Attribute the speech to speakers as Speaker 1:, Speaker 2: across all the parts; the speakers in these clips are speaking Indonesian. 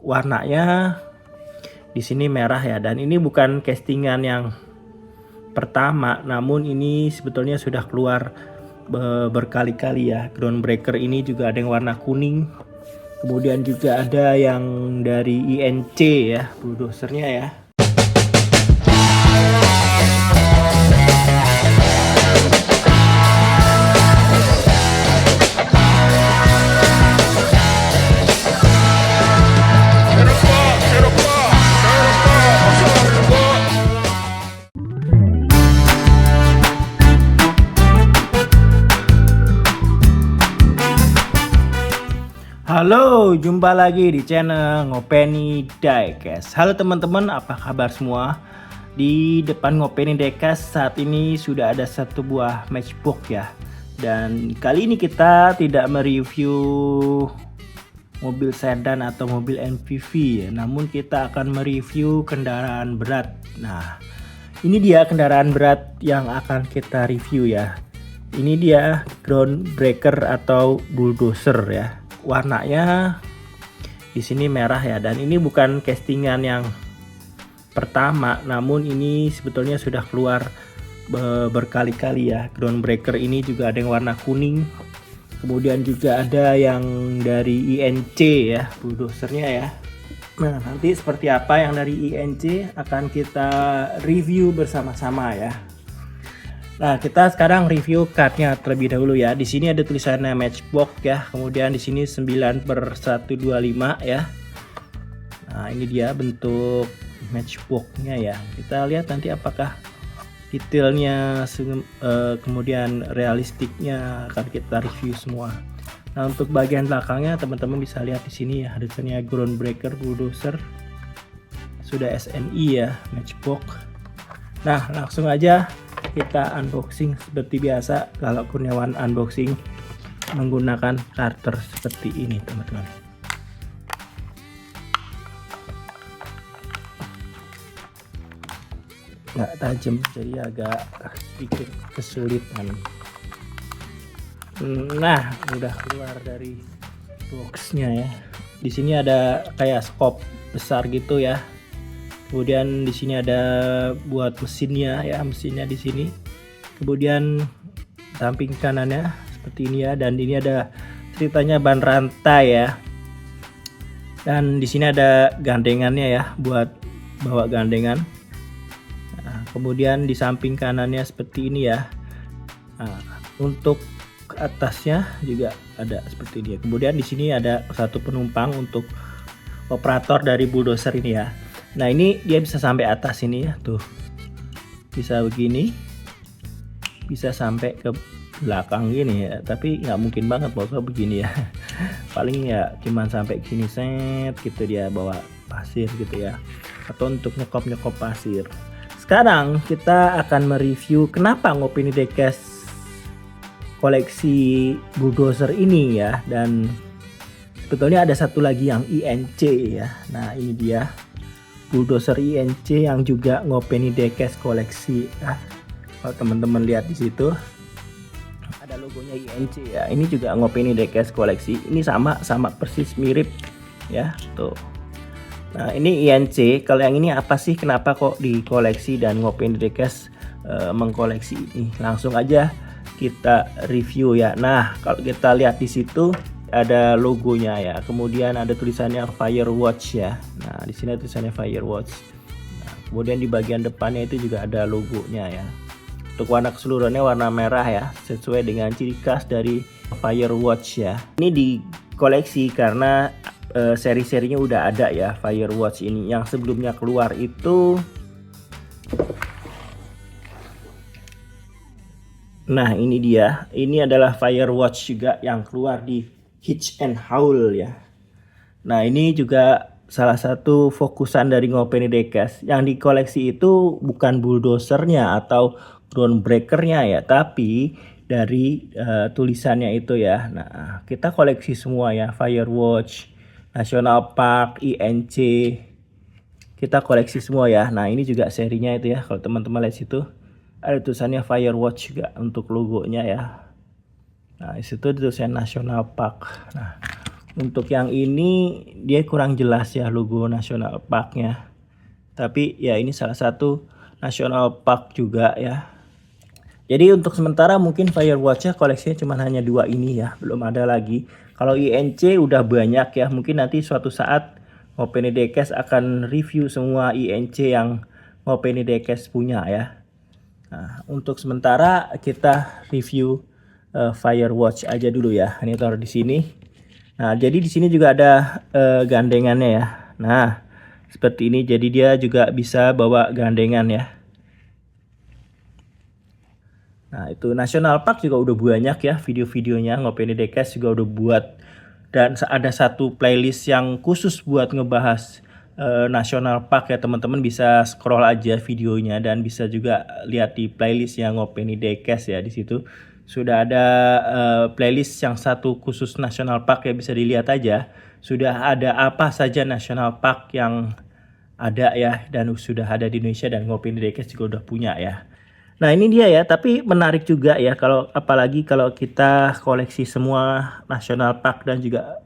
Speaker 1: warnanya di sini merah ya, dan ini bukan castingan yang pertama, namun ini sebetulnya sudah keluar berkali-kali ya. Groundbreaker ini juga ada yang warna kuning, kemudian juga ada yang dari INC ya, bulldosernya ya. Halo, jumpa lagi di channel Ngopeni Diecast. Halo teman-teman, apa kabar semua? Di depan Ngopeni Diecast saat ini sudah ada satu buah matchbox ya. Dan kali ini kita tidak mereview mobil sedan atau mobil MPV ya, namun kita akan mereview kendaraan berat. Nah, ini dia kendaraan berat yang akan kita review ya. Ini dia Groundbreaker atau bulldozer ya. Warnanya di sini merah ya, dan ini bukan castingan yang pertama, namun ini sebetulnya sudah keluar berkali-kali ya. Groundbreaker ini juga ada yang warna kuning, kemudian juga ada yang dari INC ya, bulldozernya ya. Nah, nanti seperti apa yang dari INC akan kita review bersama-sama ya. Nah, kita sekarang review cardnya terlebih dahulu ya. Di sini ada tulisannya matchbox ya. Kemudian di sini 9/125 ya. Nah, ini dia bentuk matchboxnya ya. Kita lihat nanti apakah detailnya kemudian realistiknya akan kita review semua. Nah, untuk bagian belakangnya teman-teman bisa lihat di sini ya, ada tulisannya Groundbreaker bulldozer. Sudah SNI ya, matchbox. Nah, langsung aja kita unboxing seperti biasa. Kalau Kurniawan unboxing menggunakan karter seperti ini teman-teman. Nggak tajam, jadi agak sedikit kesulitan. Nah, udah keluar dari boxnya ya. Di sini ada kayak skop besar gitu ya. Kemudian di sini ada buat mesinnya ya, mesinnya di sini. Kemudian samping kanannya seperti ini ya, dan ini ada ceritanya ban rantai ya. Dan di sini ada gandengannya ya, buat bawa gandengan. Nah, kemudian di samping kanannya seperti ini ya. Nah, untuk atasnya juga ada seperti ini ya. Kemudian di sini ada satu penumpang untuk operator dari bulldozer ini ya. Nah, ini dia bisa sampai atas ini ya, tuh bisa begini, bisa sampai ke belakang gini ya, tapi nggak mungkin banget bawa begini ya. Paling ya cuman sampai sini set gitu, dia bawa pasir gitu ya, atau untuk nyekop pasir. Sekarang kita akan mereview kenapa Ngopeni Diecast koleksi bulldozer ini ya, dan sebetulnya ada satu lagi yang INC ya. Nah, ini dia bulldozer INC yang juga Ngopeni Diecast koleksi. Nah, kalau teman-teman lihat di situ ada logonya INC ya. Ini juga Ngopeni Diecast koleksi. Ini sama persis mirip ya, tuh. Nah, ini INC. Kalau yang ini apa sih, kenapa kok dikoleksi dan Ngopeni Diecast mengkoleksi ini? Langsung aja kita review ya. Nah, kalau kita lihat di situ ada logonya ya, kemudian ada tulisannya Firewatch ya. Nah, di sini tulisannya Firewatch. Nah, kemudian di bagian depannya itu juga ada logonya ya. Untuk warna keseluruhannya warna merah ya, sesuai dengan ciri khas dari Firewatch ya. Ini dikoleksi karena seri-serinya udah ada ya, Firewatch ini. Yang sebelumnya keluar itu, nah ini dia, ini adalah Firewatch juga yang keluar di Hitch and Haul ya. Nah, ini juga salah satu fokusan dari Ngopeni Diecast. Yang dikoleksi itu bukan bulldozernya atau groundbreakernya ya, tapi dari tulisannya itu ya. Nah, kita koleksi semua ya, Firewatch, National Park, INC. Kita koleksi semua ya. Nah, ini juga serinya itu ya. Kalau teman-teman lihat situ ada tulisannya Firewatch juga untuk logonya ya. Nah, disitu tulisan National Park. Nah, Untuk yang ini dia kurang jelas ya logo National Park-nya. Tapi ya ini salah satu National Park juga ya. Jadi untuk sementara mungkin Firewatch-nya koleksinya cuma hanya 2 ini ya, belum ada lagi. Kalau INC udah banyak ya, mungkin nanti suatu saat Ngopeni Diecast akan review semua INC yang Ngopeni Diecast punya ya. Nah, untuk sementara kita review Firewatch aja dulu ya. Ini taruh di sini. Nah, jadi di sini juga ada gandengannya ya. Nah, seperti ini. Jadi dia juga bisa bawa gandengan ya. Nah, itu National Park juga udah banyak ya video-videonya. Ngopeni Diecast juga udah buat. Dan ada satu playlist yang khusus buat ngebahas National Park ya, teman-teman bisa scroll aja videonya dan bisa juga lihat di playlist yang Ngopeni Diecast ya. Di situ sudah ada playlist yang satu khusus National Park ya, bisa dilihat aja. Sudah ada apa saja National Park yang ada ya, dan sudah ada di Indonesia, dan Ngopeni Diecast juga udah punya ya. Nah ini dia ya, tapi menarik juga ya kalau apalagi kalau kita koleksi semua National Park dan juga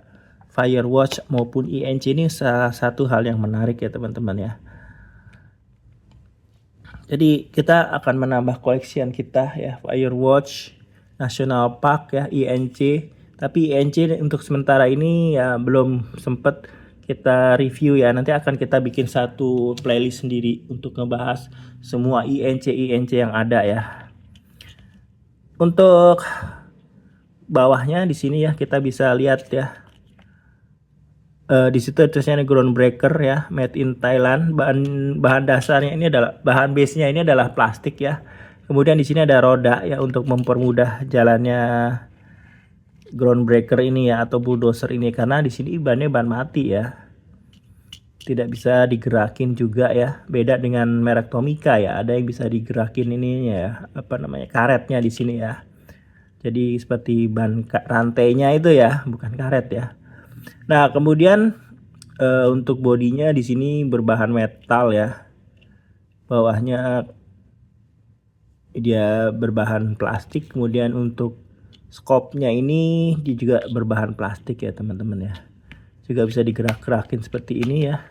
Speaker 1: Firewatch maupun INC, ini salah satu hal yang menarik ya teman-teman ya. Jadi kita akan menambah koleksian kita ya, Firewatch, National Park ya, INC. Tapi INC untuk sementara ini ya belum sempet kita review ya. Nanti akan kita bikin satu playlist sendiri untuk ngebahas semua INC yang ada ya. Untuk bawahnya di sini ya kita bisa lihat ya. Di situ tulisannya Groundbreaker ya, made in Thailand. Bahan dasarnya ini adalah bahan base-nya ini adalah plastik ya. Kemudian di sini ada roda ya untuk mempermudah jalannya Groundbreaker ini ya, atau bulldozer ini, karena di sini bannya ban mati ya. Tidak bisa digerakin juga ya. Beda dengan merek Tomica ya, ada yang bisa digerakin ininya ya, apa namanya, karetnya di sini ya. Jadi seperti ban rantainya itu ya, bukan karet ya. Nah, kemudian untuk bodinya di sini berbahan metal ya. Bawahnya dia berbahan plastik. Kemudian untuk skopnya ini dia juga berbahan plastik ya teman-teman ya. Juga bisa digerak-gerakin seperti ini ya.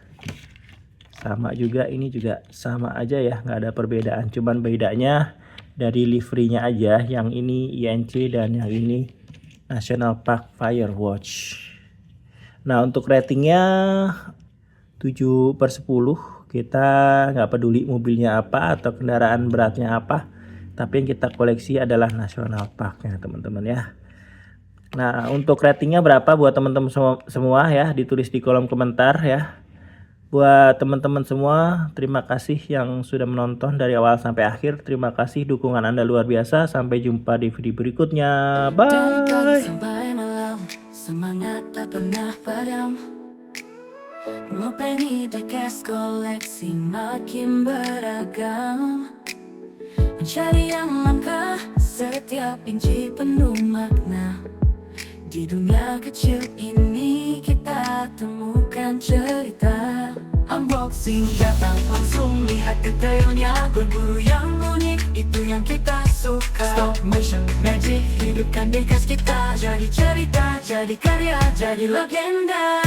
Speaker 1: Sama juga, ini juga sama aja ya, nggak ada perbedaan. Cuman bedanya dari liverynya aja. Yang ini INC dan yang ini National Park Firewatch. Nah untuk ratingnya 7/10. Kita nggak peduli mobilnya apa atau kendaraan beratnya apa, tapi yang kita koleksi adalah National Park-nya teman-teman ya. Nah untuk ratingnya berapa buat teman-teman semua ya, ditulis di kolom komentar ya. Buat teman-teman semua, terima kasih yang sudah menonton dari awal sampai akhir. Terima kasih, dukungan Anda luar biasa. Sampai jumpa di video berikutnya. Bye.
Speaker 2: Semangat tak pernah padam. Ngopeni Diecast koleksi makin beragam. Mencari yang langka, setiap inci penuh makna. Di dunia kecil ini kita temukan cerita. Unboxing datang langsung lihat detailnya. Berburu yang unik, itu yang kita suka. Stop motion magic, hidupkan Diecast kita. Jadi cerita, jadi karya, jadi legenda.